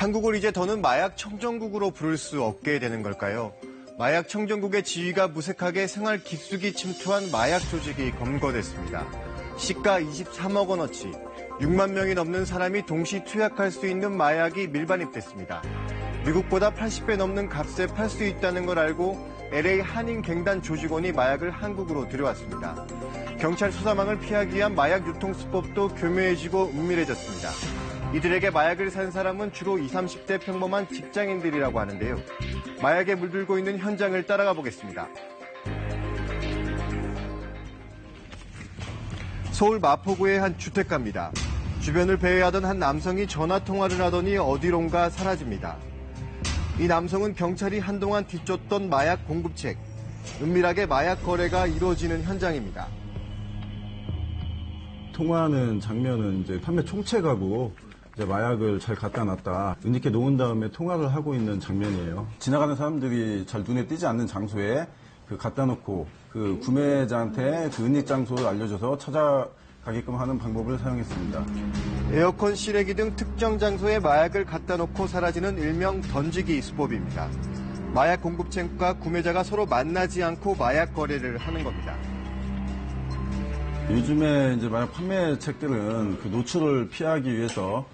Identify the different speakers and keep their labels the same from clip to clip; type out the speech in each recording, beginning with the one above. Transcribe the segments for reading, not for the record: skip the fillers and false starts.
Speaker 1: 한국을 이제 더는 마약 청정국으로 부를 수 없게 되는 걸까요? 마약 청정국의 지위가 무색하게 생활 깊숙이 침투한 마약 조직이 검거됐습니다. 시가 23억 원어치, 6만 명이 넘는 사람이 동시 투약할 수 있는 마약이 밀반입됐습니다. 미국보다 80배 넘는 값에 팔 수 있다는 걸 알고 LA 한인갱단 조직원이 마약을 한국으로 들여왔습니다. 경찰 수사망을 피하기 위한 마약 유통 수법도 교묘해지고 은밀해졌습니다. 이들에게 마약을 산 사람은 주로 20, 30대 평범한 직장인들이라고 하는데요. 마약에 물들고 있는 현장을 따라가 보겠습니다. 서울 마포구의 한 주택가입니다. 주변을 배회하던 한 남성이 전화통화를 하더니 어디론가 사라집니다. 이 남성은 경찰이 한동안 뒤쫓던 마약 공급책, 은밀하게 마약 거래가 이루어지는 현장입니다.
Speaker 2: 통화하는 장면은 이제 판매 총책하고 이제 마약을 잘 갖다 놨다. 은닉해 놓은 다음에 통화를 하고 있는 장면이에요. 지나가는 사람들이 잘 눈에 띄지 않는 장소에 그 갖다 놓고 그 구매자한테 그 은닉 장소를 알려줘서 찾아가게끔 하는 방법을 사용했습니다.
Speaker 1: 에어컨 실외기 등 특정 장소에 마약을 갖다 놓고 사라지는 일명 던지기 수법입니다. 마약 공급책과 구매자가 서로 만나지 않고 마약 거래를 하는 겁니다.
Speaker 2: 요즘에 이제 마약 판매 책들은 그 노출을 피하기 위해서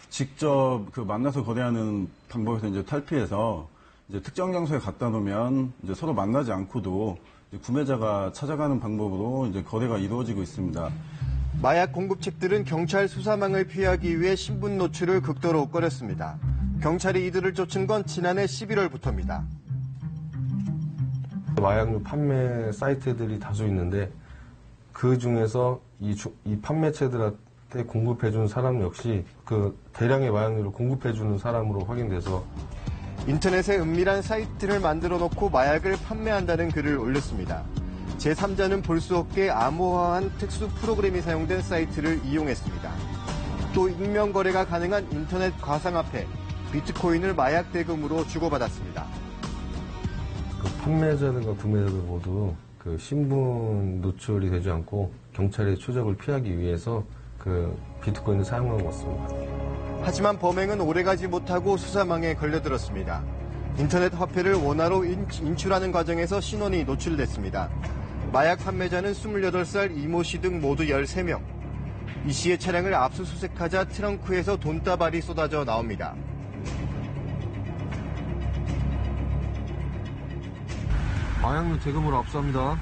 Speaker 2: 직접 그 만나서 거래하는 방법에서 이제 탈피해서 이제 특정 장소에 갖다 놓으면 이제 서로 만나지 않고도 이제 구매자가 찾아가는 방법으로 이제 거래가 이루어지고 있습니다.
Speaker 1: 마약 공급책들은 경찰 수사망을 피하기 위해 신분 노출을 극도로 꺼렸습니다. 경찰이 이들을 쫓은 건 지난해 11월부터입니다.
Speaker 3: 마약류 판매 사이트들이 다수 있는데 그 중에서 이 판매체들한테 공급해주는 사람 역시 그 대량의 마약류를 공급해주는 사람으로 확인돼서
Speaker 1: 인터넷에 은밀한 사이트를 만들어 놓고 마약을 판매한다는 글을 올렸습니다. 제3자는 볼 수 없게 암호화한 특수 프로그램이 사용된 사이트를 이용했습니다. 또 익명 거래가 가능한 인터넷 가상화폐, 비트코인을 마약 대금으로 주고받았습니다.
Speaker 3: 그 판매자들과 구매자들 모두 그 신분 노출이 되지 않고 경찰의 추적을 피하기 위해서 그 비트코인을 사용한 것 같습니다.
Speaker 1: 하지만 범행은 오래가지 못하고 수사망에 걸려들었습니다. 인터넷 화폐를 원화로 인출하는 과정에서 신원이 노출됐습니다. 마약 판매자는 28살 이모 씨 등 모두 13명. 이 씨의 차량을 압수수색하자 트렁크에서 돈다발이 쏟아져 나옵니다.
Speaker 4: 마약류 대금으로 압수합니다.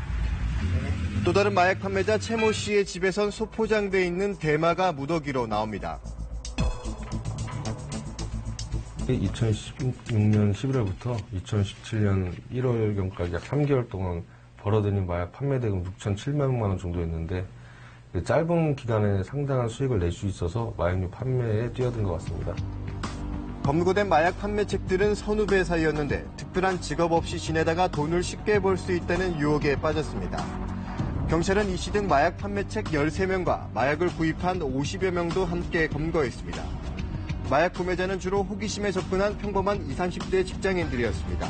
Speaker 1: 또 다른 마약 판매자 최모 씨의 집에선 소포장돼 있는 대마가 무더기로 나옵니다.
Speaker 3: 2016년 11월부터 2017년 1월경까지 약 3개월 동안 벌어들인 마약 판매 대금 6,700만 원 정도였는데 짧은 기간에 상당한 수익을 낼 수 있어서 마약류 판매에 뛰어든 것 같습니다.
Speaker 1: 검거된 마약 판매책들은 선후배 사이였는데 특별한 직업 없이 지내다가 돈을 쉽게 벌 수 있다는 유혹에 빠졌습니다. 경찰은 이 씨 등 마약 판매책 13명과 마약을 구입한 50여 명도 함께 검거했습니다. 마약 구매자는 주로 호기심에 접근한 평범한 20, 30대 직장인들이었습니다.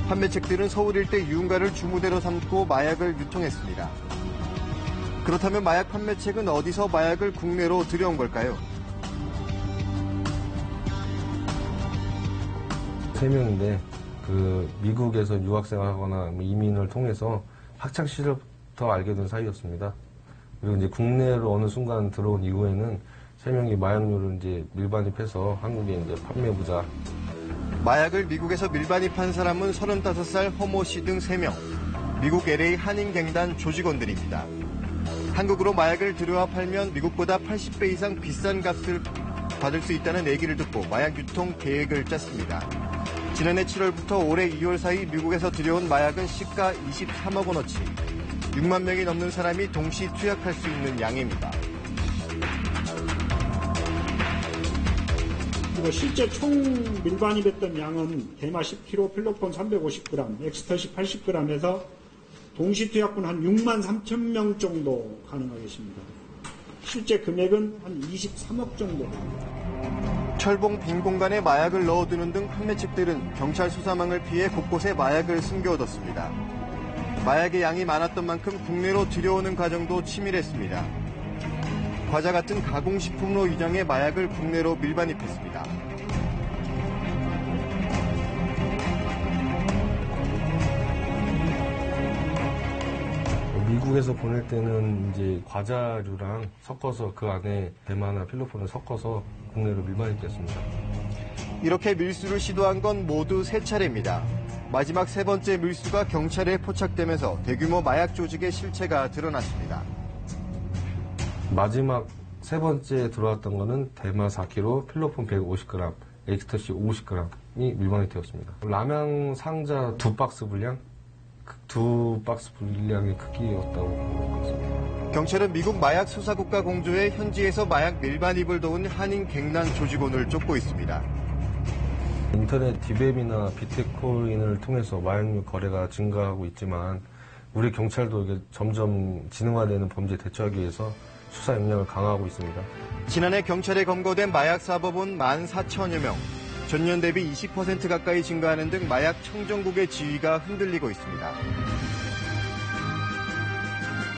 Speaker 1: 판매책들은 서울 일대 유흥가를 주무대로 삼고 마약을 유통했습니다. 그렇다면 마약 판매책은 어디서 마약을 국내로 들여온 걸까요?
Speaker 3: 3명인데 그 미국에서 유학생활하거나 이민을 통해서 학창 시절부터 알게 된 사이였습니다. 그리고 이제 국내로 어느 순간 들어온 이후에는 3명이 마약류를 이제 밀반입해서 한국에 이제 판매부자.
Speaker 1: 마약을 미국에서 밀반입한 사람은 35살 허모 씨 등 3명. 미국 LA 한인갱단 조직원들입니다. 한국으로 마약을 들여와 팔면 미국보다 80배 이상 비싼 값을 받을 수 있다는 얘기를 듣고 마약 유통 계획을 짰습니다. 지난해 7월부터 올해 2월 사이 미국에서 들여온 마약은 시가 23억 원어치, 6만 명이 넘는 사람이 동시 투약할 수 있는 양입니다.
Speaker 5: 실제 총 밀반입했던 양은 대마 10kg, 필로폰 350g, 엑스터시 80g에서 동시 투약분 한 6만 3천 명 정도 가능하겠습니다. 실제 금액은 한 23억 정도 됩니다.
Speaker 1: 철봉 빈 공간에 마약을 넣어두는 등 판매책들은 경찰 수사망을 피해 곳곳에 마약을 숨겨뒀습니다. 마약의 양이 많았던 만큼 국내로 들여오는 과정도 치밀했습니다. 과자 같은 가공식품으로 위장해 마약을 국내로 밀반입했습니다.
Speaker 3: 미국에서 보낼 때는 이제 과자류랑 섞어서 그 안에 대마나 필로폰을 섞어서 국내로 밀반입됐습니다.
Speaker 1: 이렇게 밀수를 시도한 건 모두 3차례입니다. 마지막 3번째 밀수가 경찰에 포착되면서 대규모 마약 조직의 실체가 드러났습니다.
Speaker 3: 마지막 3번째 들어왔던 거는 대마 4kg, 필로폰 150g, 엑스터시 50g이 밀반이 되었습니다. 라면 상자 2박스 분량, 2박스 분량의 크기였다고 본 것 같습니다.
Speaker 1: 경찰은 미국 마약 수사국가 공조에 현지에서 마약 밀반입을 도운 한인 갱단 조직원을 쫓고 있습니다.
Speaker 3: 인터넷 디뱀이나 비트코인을 통해서 마약류 거래가 증가하고 있지만 우리 경찰도 이게 점점 지능화되는 범죄에 대처하기 위해서 수사 역량을 강화하고 있습니다.
Speaker 1: 지난해 경찰에 검거된 마약 사범은 14,000여 명. 전년 대비 20% 가까이 증가하는 등 마약 청정국의 지위가 흔들리고 있습니다.